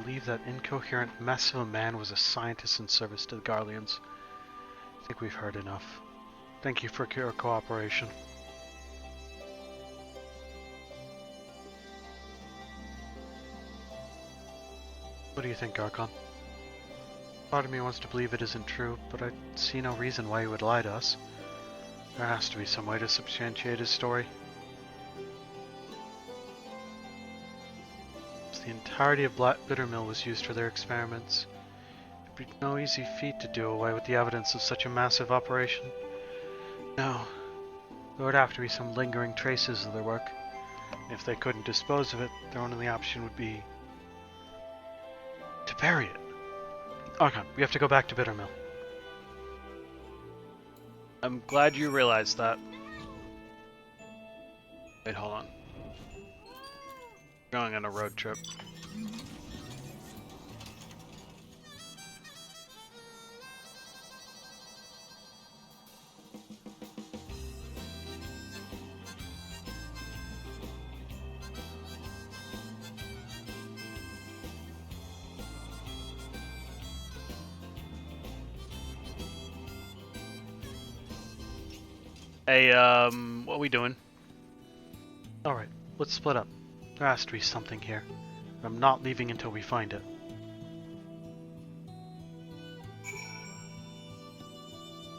believe that incoherent mess of a man was a scientist in service to the Garleans. I think we've heard enough. Thank you for your cooperation. What do you think, Archon? Part of me wants to believe it isn't true, but I see no reason why he would lie to us. There has to be some way to substantiate his story. The entirety of Black Bittermill was used for their experiments. It'd be no easy feat to do away with the evidence of such a massive operation. No, there would have to be some lingering traces of their work. If they couldn't dispose of it, their only option would be to bury it. Okay, we have to go back to Bittermill. I'm glad you realized that. Wait, hold on. Going on a road trip. Hey, what are we doing? Alright, let's split up. There has to be something here. I'm not leaving until we find it.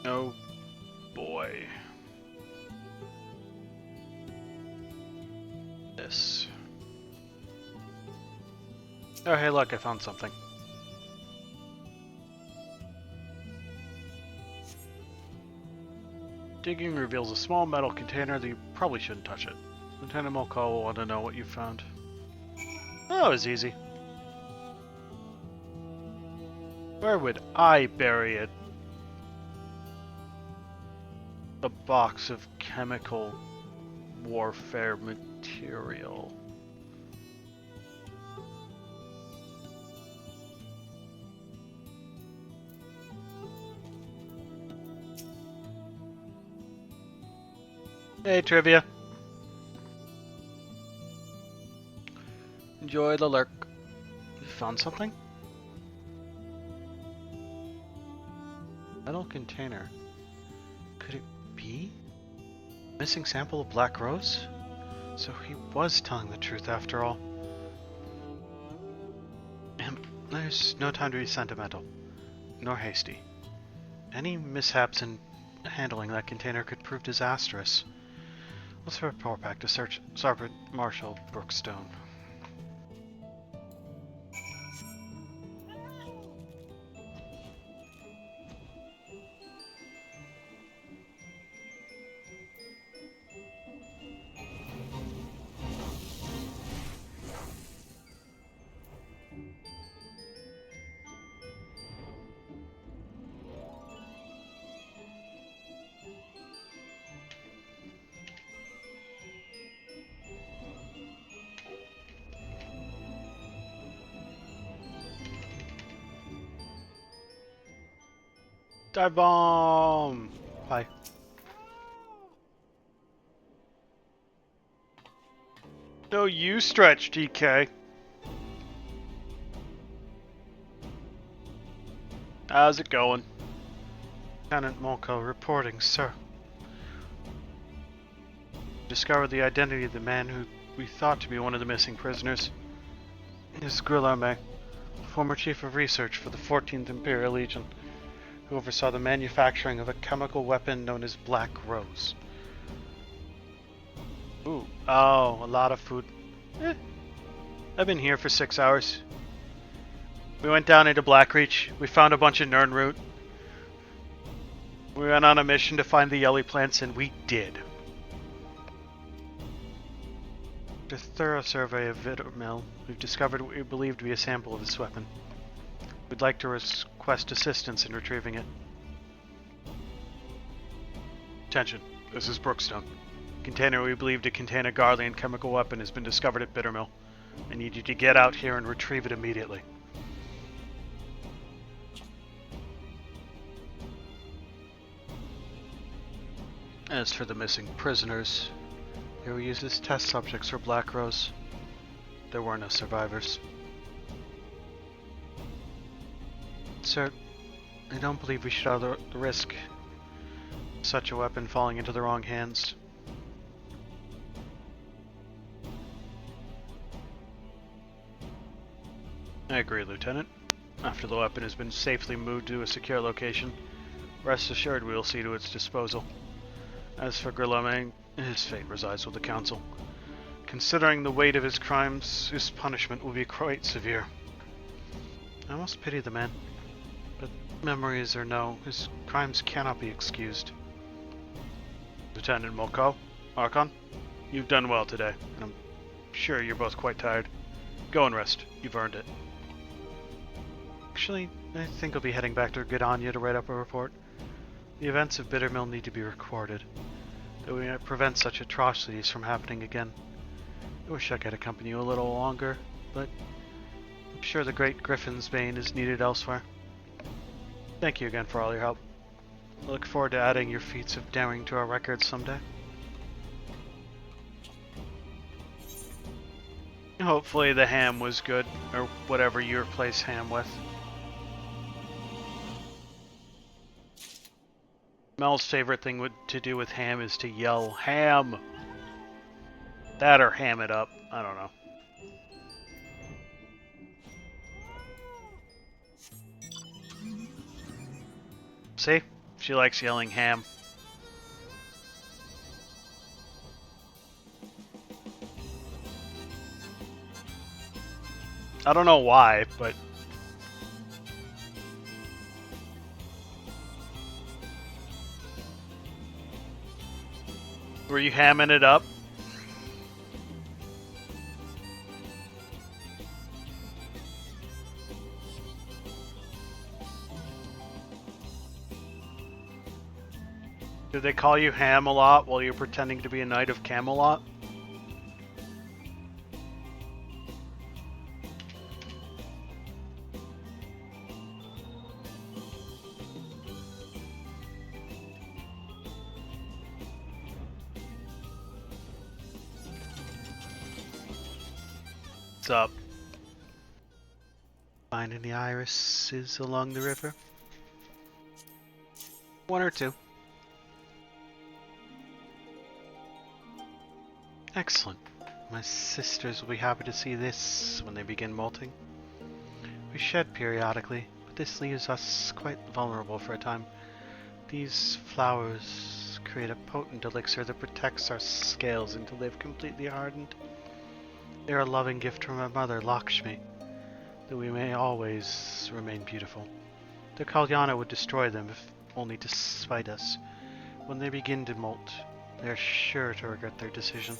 Oh boy. This. Oh hey look, I found something. Digging reveals a small metal container that you probably shouldn't touch it. Lieutenant Miqo'te will want to know what you found. Oh, it was easy. Where would I bury it? A box of chemical warfare material. Hey, trivia. Enjoy the lurk. You found something? Metal container. Could it be? Missing sample of Black Rose? So he was telling the truth after all. There's no time to be sentimental, nor hasty. Any mishaps in handling that container could prove disastrous. Let's report back to Sergeant Marshal Brookstone. Dive bomb! Hi. No, you stretch, DK. How's it going? Lieutenant Miqo'te reporting, sir. Discovered the identity of the man who we thought to be one of the missing prisoners. He is Grillarme, former chief of research for the 14th Imperial Legion, who oversaw the manufacturing of a chemical weapon known as Black Rose. Ooh, oh, a lot of food. I've been here for 6 hours. We went down into Blackreach. We found a bunch of Nirnroot. We went on a mission to find the Yelly plants, and we did. After a thorough survey of Bittermill, we've discovered what we believe to be a sample of this weapon. We'd like to request assistance in retrieving it. Attention, this is Brookstone. Container we believe to contain a Garlean chemical weapon has been discovered at Bittermill. I need you to get out here and retrieve it immediately. As for the missing prisoners, they were used as test subjects for Black Rose. There were no survivors. Sir, I don't believe we should have the risk of such a weapon falling into the wrong hands. I agree, Lieutenant. After the weapon has been safely moved to a secure location, rest assured we will see to its disposal. As for Guillaume, his fate resides with the Council. Considering the weight of his crimes, his punishment will be quite severe. I must pity the man, but memories or no, his crimes cannot be excused. Lieutenant Miqo'te, Archon, you've done well today, and I'm sure you're both quite tired. Go and rest. You've earned it. Actually, I think I'll be heading back to Gridania to write up a report. The events of Bittermill need to be recorded, that we might prevent such atrocities from happening again. I wish I could accompany you a little longer, but I'm sure the great Griffin's Bane is needed elsewhere. Thank you again for all your help. I look forward to adding your feats of daring to our records someday. Hopefully the ham was good, or whatever you replace ham with. Mel's favorite thing to do with ham is to yell, "Ham!" That or ham it up. I don't know. See? She likes yelling ham. I don't know why, but... Were you hamming it up? Did they call you Ham a lot while you're pretending to be a Knight of Camelot? What's up? Find any irises along the river? One or two. Excellent. My sisters will be happy to see this when they begin molting. We shed periodically, but this leaves us quite vulnerable for a time. These flowers create a potent elixir that protects our scales until they've completely hardened. They are a loving gift from our mother, Lakshmi, that we may always remain beautiful. The Kalyana would destroy them if only to spite us. When they begin to molt, they are sure to regret their decision.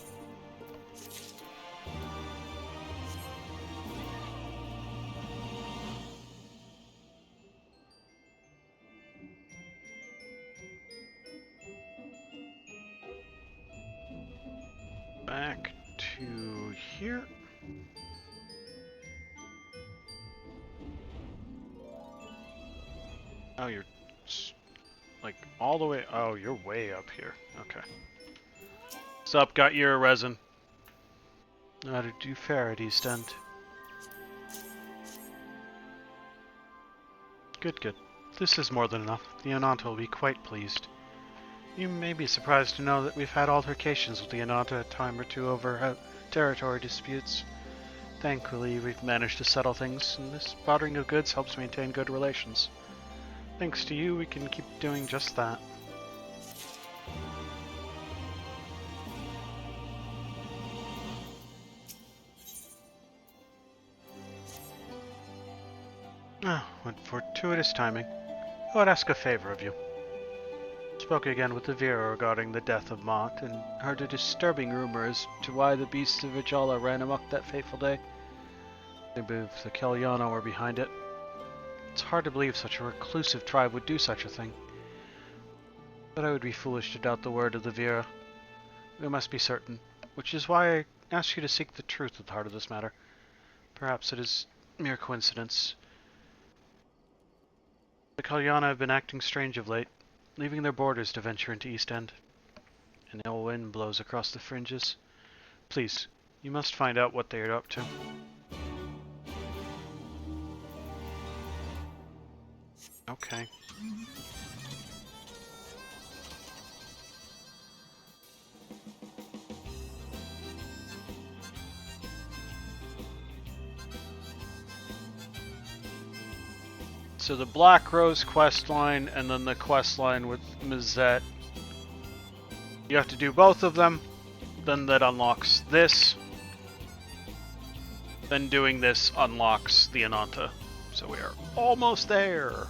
Back to here. Oh, you're like all the way. Oh, you're way up here. Okay. What's up? Got your resin. How to do fare at East End. Good, good. This is more than enough. The Ananta will be quite pleased. You may be surprised to know that we've had altercations with the Ananta a time or two over territory disputes. Thankfully, we've managed to settle things, and this bartering of goods helps maintain good relations. Thanks to you, we can keep doing just that. Ah, what fortuitous timing. I would ask a favor of you. Spoke again with the Vera regarding the death of Mott, and heard a disturbing rumor as to why the beasts of Vijala ran amok that fateful day. They believe the Kalyana were behind it. It's hard to believe such a reclusive tribe would do such a thing. But I would be foolish to doubt the word of the Vera. We must be certain, which is why I ask you to seek the truth at the heart of this matter. Perhaps it is mere coincidence. The Kalyana have been acting strange of late, leaving their borders to venture into East End. An ill wind blows across the fringes. Please, you must find out what they are up to. Okay. So the Black Rose quest line and then the quest line with Miqo'te. You have to do both of them. Then that unlocks this. Then doing this unlocks the Ananta. So we are almost there.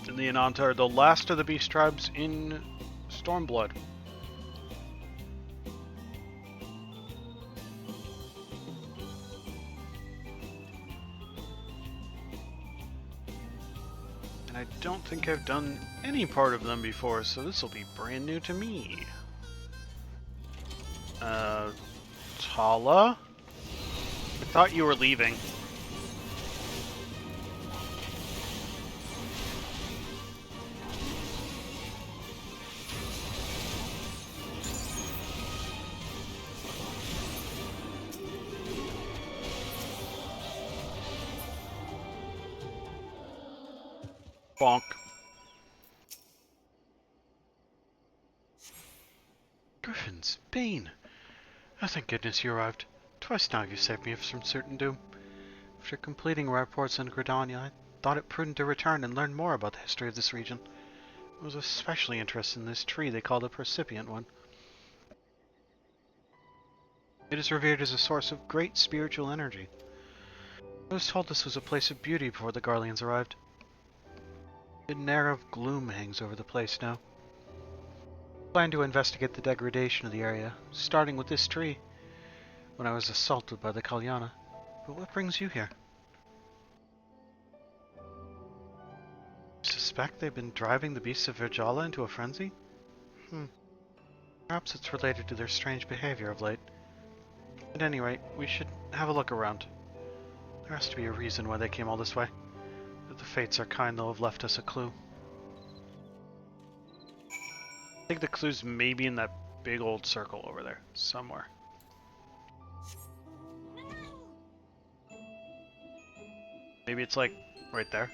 And the Ananta are the last of the beast tribes in Stormblood. And I don't think I've done any part of them before, so this will be brand new to me. Tala? I thought you were leaving. Bonk. Griffin's Bane. Oh, thank goodness you arrived. Twice now you saved me from certain doom. After completing reports in Gridania, I thought it prudent to return and learn more about the history of this region. I was especially interested in this tree they call the Percipient One. It is revered as a source of great spiritual energy. I was told this was a place of beauty before the Garleans arrived. An air of gloom hangs over the place now. I plan to investigate the degradation of the area, starting with this tree, when I was assaulted by the Kalyana. But what brings you here? Suspect they've been driving the beasts of Virjala into a frenzy? Perhaps it's related to their strange behavior of late. At any rate, we should have a look around. There has to be a reason why they came all this way. If the fates are kind, they'll have left us a clue. I think the clue's maybe in that big old circle over there, somewhere. Maybe it's like right there.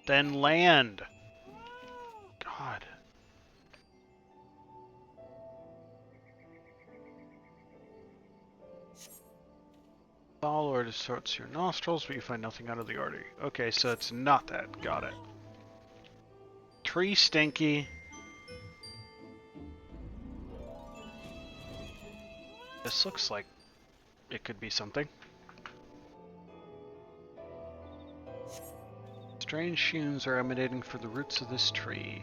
Then land! God. Foul or distorts your nostrils, but you find nothing out of the ordinary. Okay, so it's not that. Got it. Tree stinky. This looks like it could be something. Strange fumes are emanating from the roots of this tree.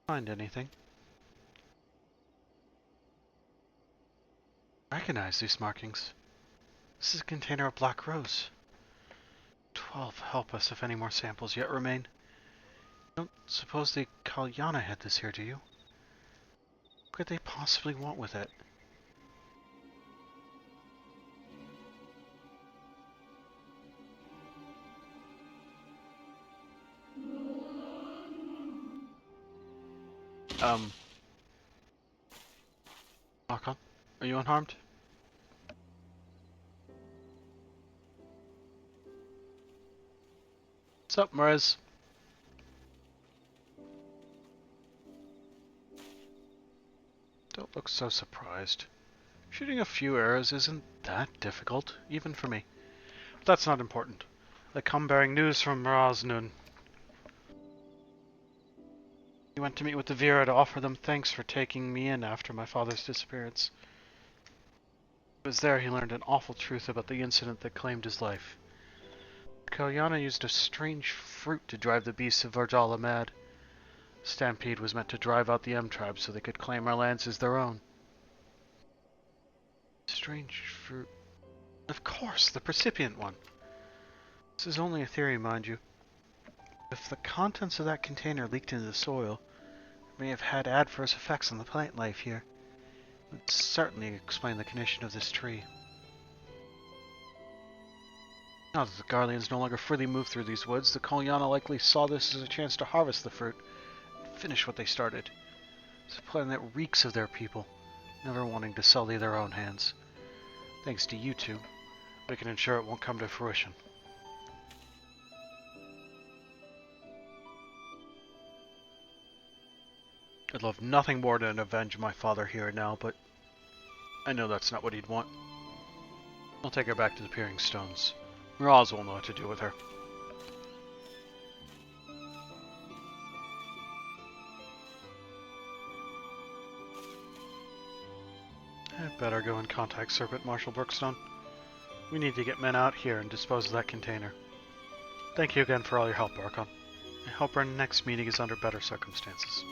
Find anything? Recognize these markings. This is a container of black rose. 12 help us if any more samples yet remain. Don't suppose the Kalyana had this here, do you? What could they possibly want with it? Archon, are you unharmed? What's up, Mrez? Don't look so surprised. Shooting a few arrows isn't that difficult, even for me. But that's not important. They come bearing news from Mraznun. He went to meet with the Vera to offer them thanks for taking me in after my father's disappearance. It was there he learned an awful truth about the incident that claimed his life. Kalyana used a strange fruit to drive the beasts of Varjala mad. Stampede was meant to drive out the M tribe so they could claim our lands as their own. Strange fruit. Of course, the Percipient One. This is only a theory, mind you. If the contents of that container leaked into the soil, it may have had adverse effects on the plant life here. It would certainly explain the condition of this tree. Now that the Garleans no longer freely move through these woods, the Kalyana likely saw this as a chance to harvest the fruit and finish what they started. It's a plan that reeks of their people, never wanting to sully their own hands. Thanks to you two, we can ensure it won't come to fruition. I'd love nothing more than avenge my father here and now, but I know that's not what he'd want. I'll take her back to the Peering Stones. Miraz will know what to do with her. I'd better go and contact Serpent Marshal Brookstone. We need to get men out here and dispose of that container. Thank you again for all your help, Archon. I hope our next meeting is under better circumstances.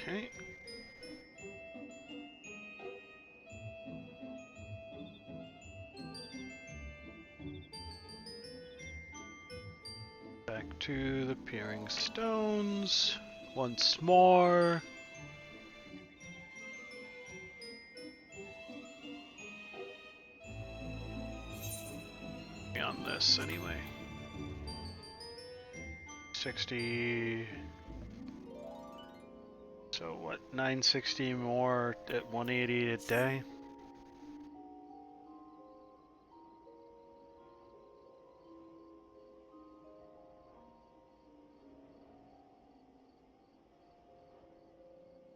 Okay. Back to the Peering Stones once more. On this anyway. 60. So what, 960 more at 180 a day?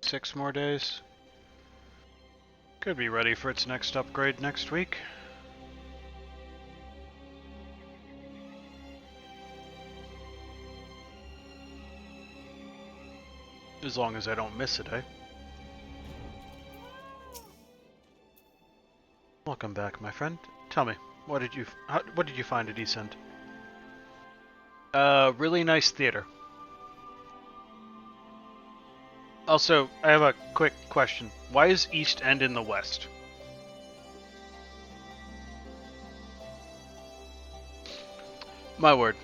Six more days. Could be ready for its next upgrade next week. As long as I don't miss it, eh? Welcome back, my friend. Tell me, what did you find at East End? Really nice theater. Also, I have a quick question. Why is East End in the west? My word.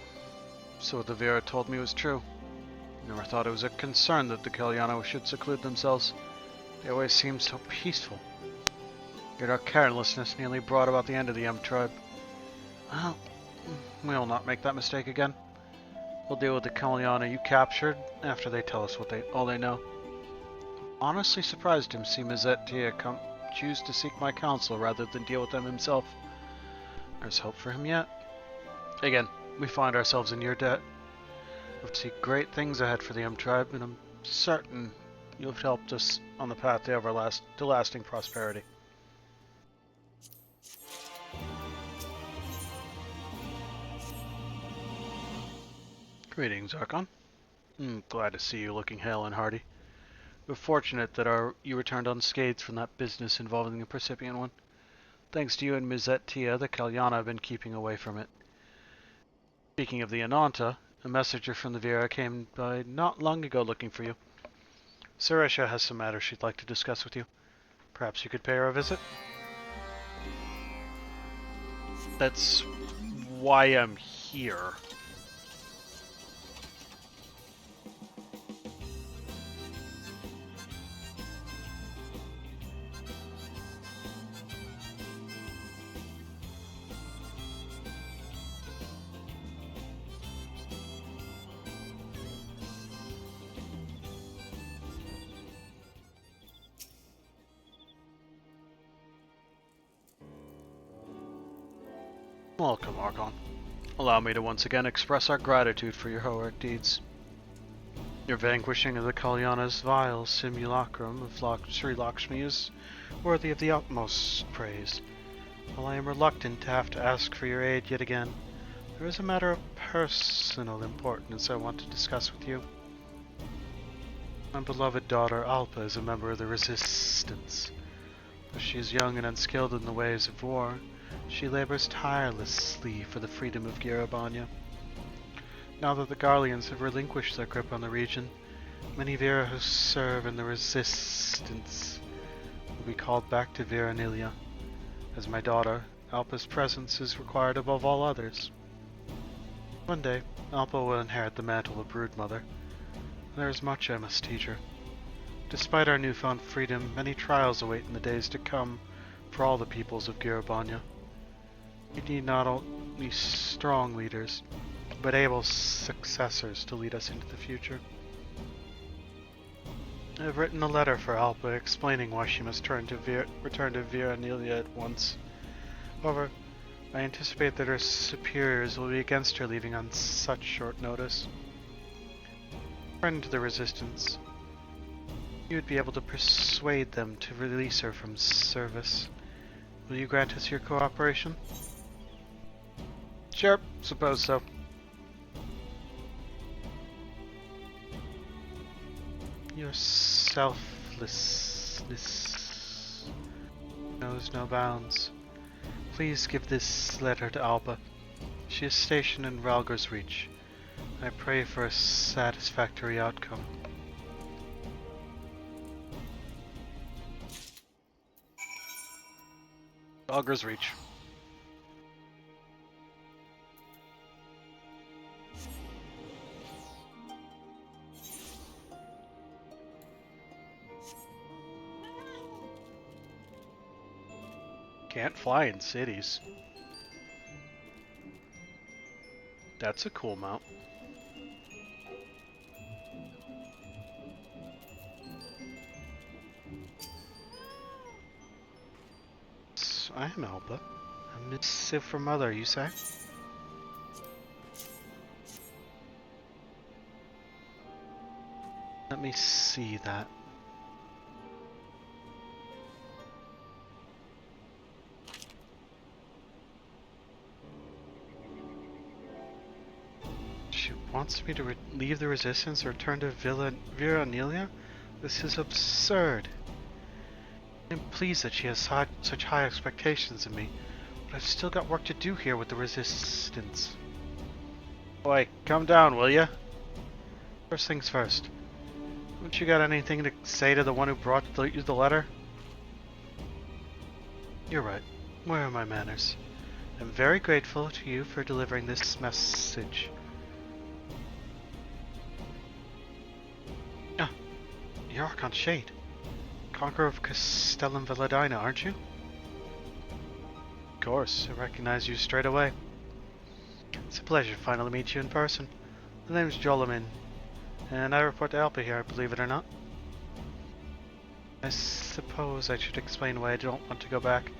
So what the Vera told me was true. Never thought it was a concern that the Kalyana should seclude themselves. They always seemed so peaceful. Yet our carelessness nearly brought about the end of the tribe. Well, we'll not make that mistake again. We'll deal with the Kalyana you captured after they tell us all they know. Honestly surprised him see Miqo'te choose to seek my counsel rather than deal with them himself. There's hope for him yet. Again, we find ourselves in your debt. We see great things ahead for the tribe, and I'm certain you've helped us on the path to lasting prosperity. Greetings, Archon. Glad to see you looking hale and hearty. We're fortunate that you returned unscathed from that business involving the Percipian one. Thanks to you and Miqo'te, the Kalyana have been keeping away from it. Speaking of the Ananta, a messenger from the Vera came by not long ago looking for you. Sarisha has some matters she'd like to discuss with you. Perhaps you could pay her a visit? That's why I'm here. Welcome, Archon. Allow me to once again express our gratitude for your heroic deeds. Your vanquishing of the Kalyana's vile simulacrum of Sri Lakshmi is worthy of the utmost praise. While I am reluctant to have to ask for your aid yet again, there is a matter of personal importance I want to discuss with you. My beloved daughter Alpa is a member of the Resistance. Though she is young and unskilled in the ways of war, she labors tirelessly for the freedom of Girabanya. Now that the Garleans have relinquished their grip on the region, many Vera who serve in the Resistance will be called back to Veranilia. As my daughter, Alpa's presence is required above all others. One day, Alpa will inherit the mantle of Broodmother. There is much I must teach her. Despite our newfound freedom, many trials await in the days to come for all the peoples of Girabanya. We need not only strong leaders, but able successors to lead us into the future. I have written a letter for Alpa explaining why she must return to Vera Nelia at once. However, I anticipate that her superiors will be against her leaving on such short notice. Friend to the Resistance, you would be able to persuade them to release her from service. Will you grant us your cooperation? Sure, suppose so. Your selflessness knows no bounds. Please give this letter to Alpa. She is stationed in Ralgar's Reach. I pray for a satisfactory outcome. Ralgar's Reach. Can't fly in cities. That's a cool mount. So I am Alpa. A missive from Mother, you say? Let me see that. She wants me to leave the Resistance or return to Vera Nelia? This is absurd. I'm pleased that she has such high expectations of me, but I've still got work to do here with the Resistance. Boy, calm down, will ya? First things first. Haven't you got anything to say to the one who brought you the letter? You're right. Where are my manners? I'm very grateful to you for delivering this message. Ah, you're Archon Shade. Conqueror of Castellum Valladina, aren't you? Of course, I recognize you straight away. It's a pleasure to finally meet you in person. The name's Jolamin, and I report to Alpa here, believe it or not. I suppose I should explain why I don't want to go back,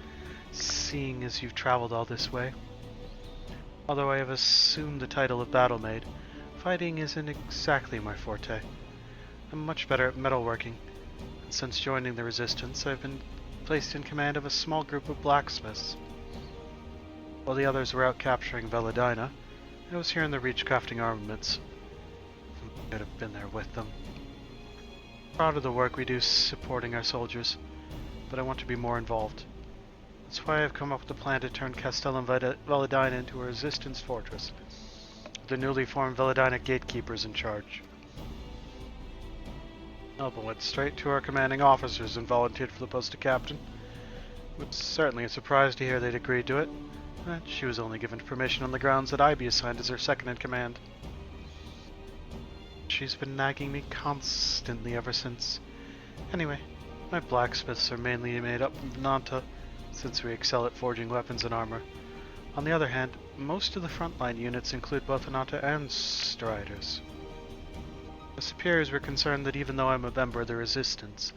seeing as you've traveled all this way. Although I have assumed the title of Battlemaid, fighting isn't exactly my forte. I'm much better at metalworking. Since joining the Resistance, I've been placed in command of a small group of blacksmiths. While the others were out capturing Valladina, I was here in the Reach crafting armaments. I could have been there with them. Proud of the work we do supporting our soldiers, but I want to be more involved. That's why I've come up with a plan to turn Castellum Valladina into a Resistance fortress, with the newly formed Valladina gatekeepers in charge. Alpa went straight to our commanding officers and volunteered for the post of captain. It was certainly a surprise to hear they'd agreed to it, but she was only given permission on the grounds that I be assigned as her second-in-command. She's been nagging me constantly ever since. Anyway, my blacksmiths are mainly made up of Nanta, since we excel at forging weapons and armor. On the other hand, most of the frontline units include both Nanta and Striders. The superiors were concerned that even though I'm a member of the Resistance,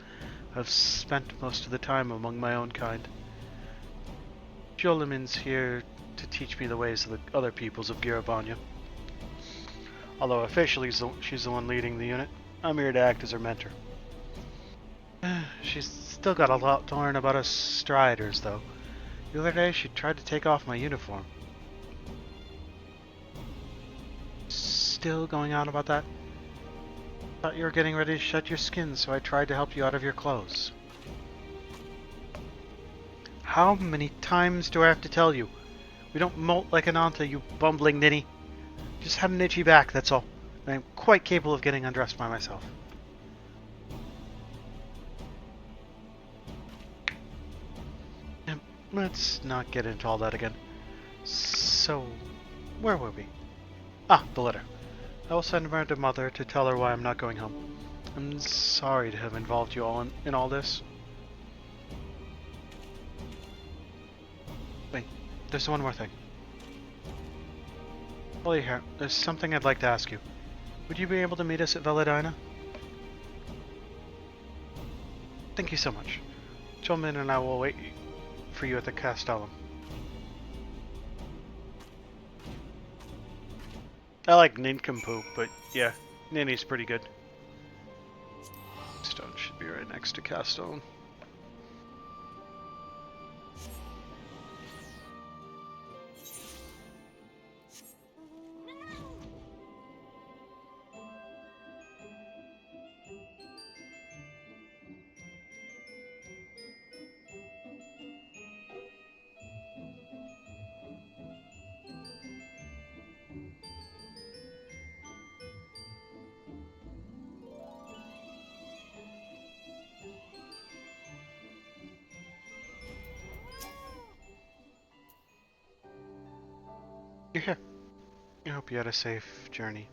I've spent most of the time among my own kind. Jolamin's here to teach me the ways of the other peoples of Girabanya. Although officially she's the one leading the unit, I'm here to act as her mentor. She's still got a lot to learn about us Striders, though. The other day she tried to take off my uniform. Still going on about that? Thought you were getting ready to shed your skin, so I tried to help you out of your clothes. How many times do I have to tell you? We don't molt like an Anta, you bumbling ninny. Just had an itchy back, that's all. And I'm quite capable of getting undressed by myself. Let's not get into all that again. So, where were we? Ah, the letter. I will send her to Mother to tell her why I'm not going home. I'm sorry to have involved you all in all this. Wait, there's one more thing. While you're here, there's something I'd like to ask you. Would you be able to meet us at Veladina? Thank you so much. Jolmin and I will wait for you at the Castellum. I like Nincompoop, but yeah, Ninny's pretty good. Stone should be right next to Castellum. You're here. I hope you had a safe journey.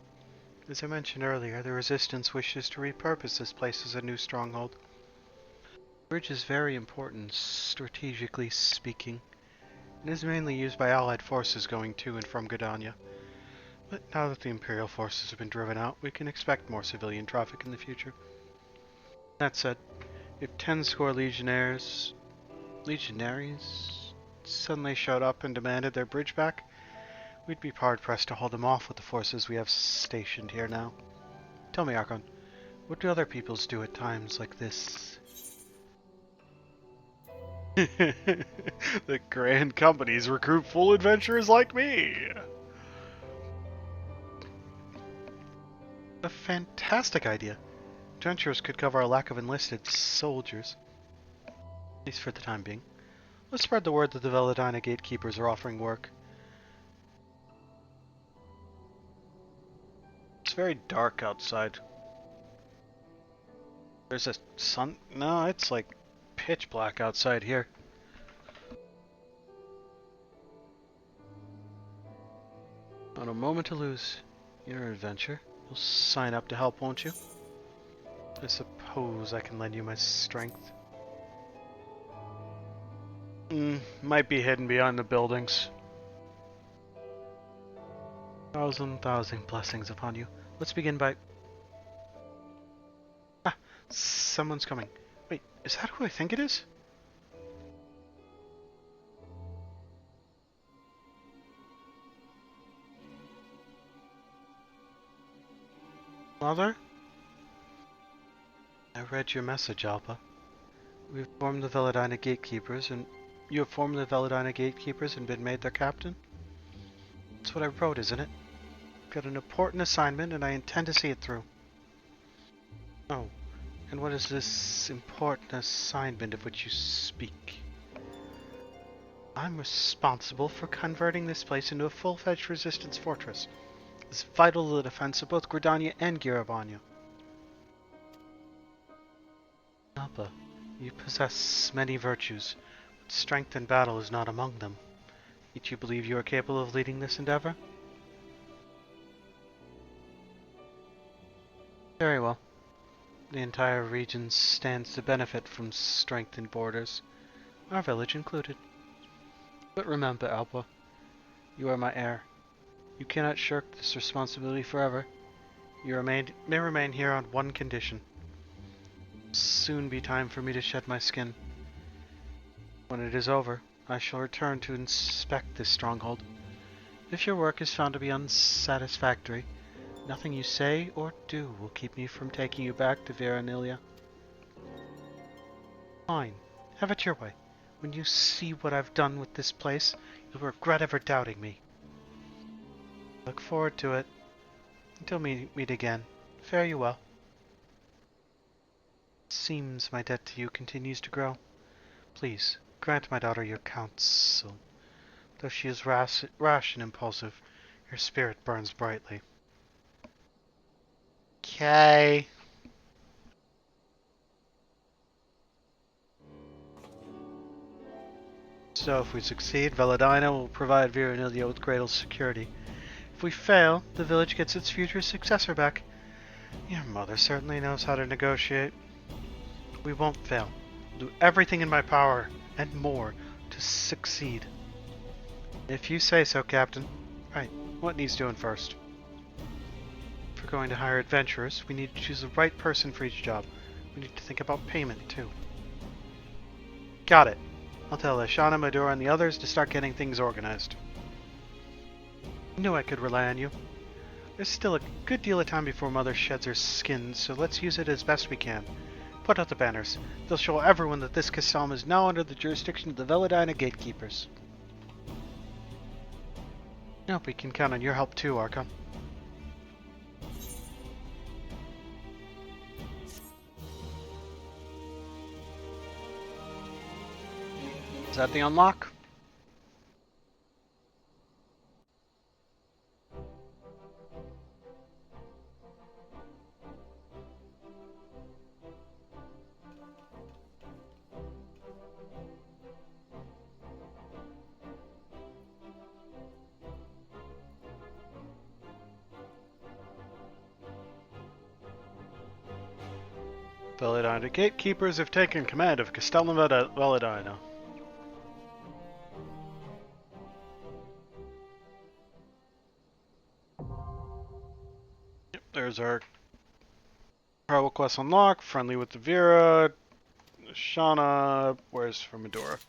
As I mentioned earlier, the Resistance wishes to repurpose this place as a new stronghold. The bridge is very important, strategically speaking. It is mainly used by Allied forces going to and from Gridania. But now that the Imperial forces have been driven out, we can expect more civilian traffic in the future. That said, if 10 score legionaries suddenly showed up and demanded their bridge back, we'd be hard-pressed to hold them off with the forces we have stationed here now. Tell me, Archon, what do other peoples do at times like this? The grand companies recruit full adventurers like me! A fantastic idea. Adventurers could cover our lack of enlisted soldiers. At least for the time being. Let's spread the word that the Veladina gatekeepers are offering work. It's very dark outside. There's a sun. No, it's like pitch black outside here. Not a moment to lose. Your adventure. You'll sign up to help, won't you? I suppose I can lend you my strength. Might be hidden behind the buildings. Thousand blessings upon you. Let's begin by... Ah, someone's coming. Wait, is that who I think it is? Mother? I read your message, Alpa. We've formed the Veladina Gatekeepers, and you have formed the Veladina Gatekeepers and been made their captain? That's what I wrote, isn't it? I've got an important assignment, and I intend to see it through. Oh, and what is this important assignment of which you speak? I'm responsible for converting this place into a full-fledged resistance fortress. It's vital to the defense of both Gridania and Girabania. Alpa, you possess many virtues, but strength in battle is not among them. Yet you believe you are capable of leading this endeavor? Very well. The entire region stands to benefit from strengthened borders, our village included. But remember, Alpa, you are my heir. You cannot shirk this responsibility forever. You may remain here on one condition. It'll soon be time for me to shed my skin. When it is over, I shall return to inspect this stronghold. If your work is found to be unsatisfactory, nothing you say or do will keep me from taking you back to Veranilia. Fine. Have it your way. When you see what I've done with this place, you'll regret ever doubting me. Look forward to it. Until we meet again, fare you well. It seems my debt to you continues to grow. Please, grant my daughter your counsel. Though she is rash and impulsive, her spirit burns brightly. Okay. So if we succeed, Veladina will provide Viranilia with greater security. If we fail, the village gets its future successor back. Your mother certainly knows how to negotiate. We won't fail. I'll do everything in my power, and more, to succeed. If you say so, Captain. Right, what needs doing first? If we're going to hire adventurers, we need to choose the right person for each job. We need to think about payment, too. Got it. I'll tell Ashana, Medora, and the others to start getting things organized. I knew I could rely on you. There's still a good deal of time before Mother sheds her skin, so let's use it as best we can. Put out the banners. They'll show everyone that this Castellum is now under the jurisdiction of the Veladina Gatekeepers. I hope we can count on your help too, Archon. Is that the unlock? Veladina Gatekeepers have taken command of Castellum Veladina. Yep, there's our travel quest unlock. Friendly with the Vera. Shauna. Where's for Medora?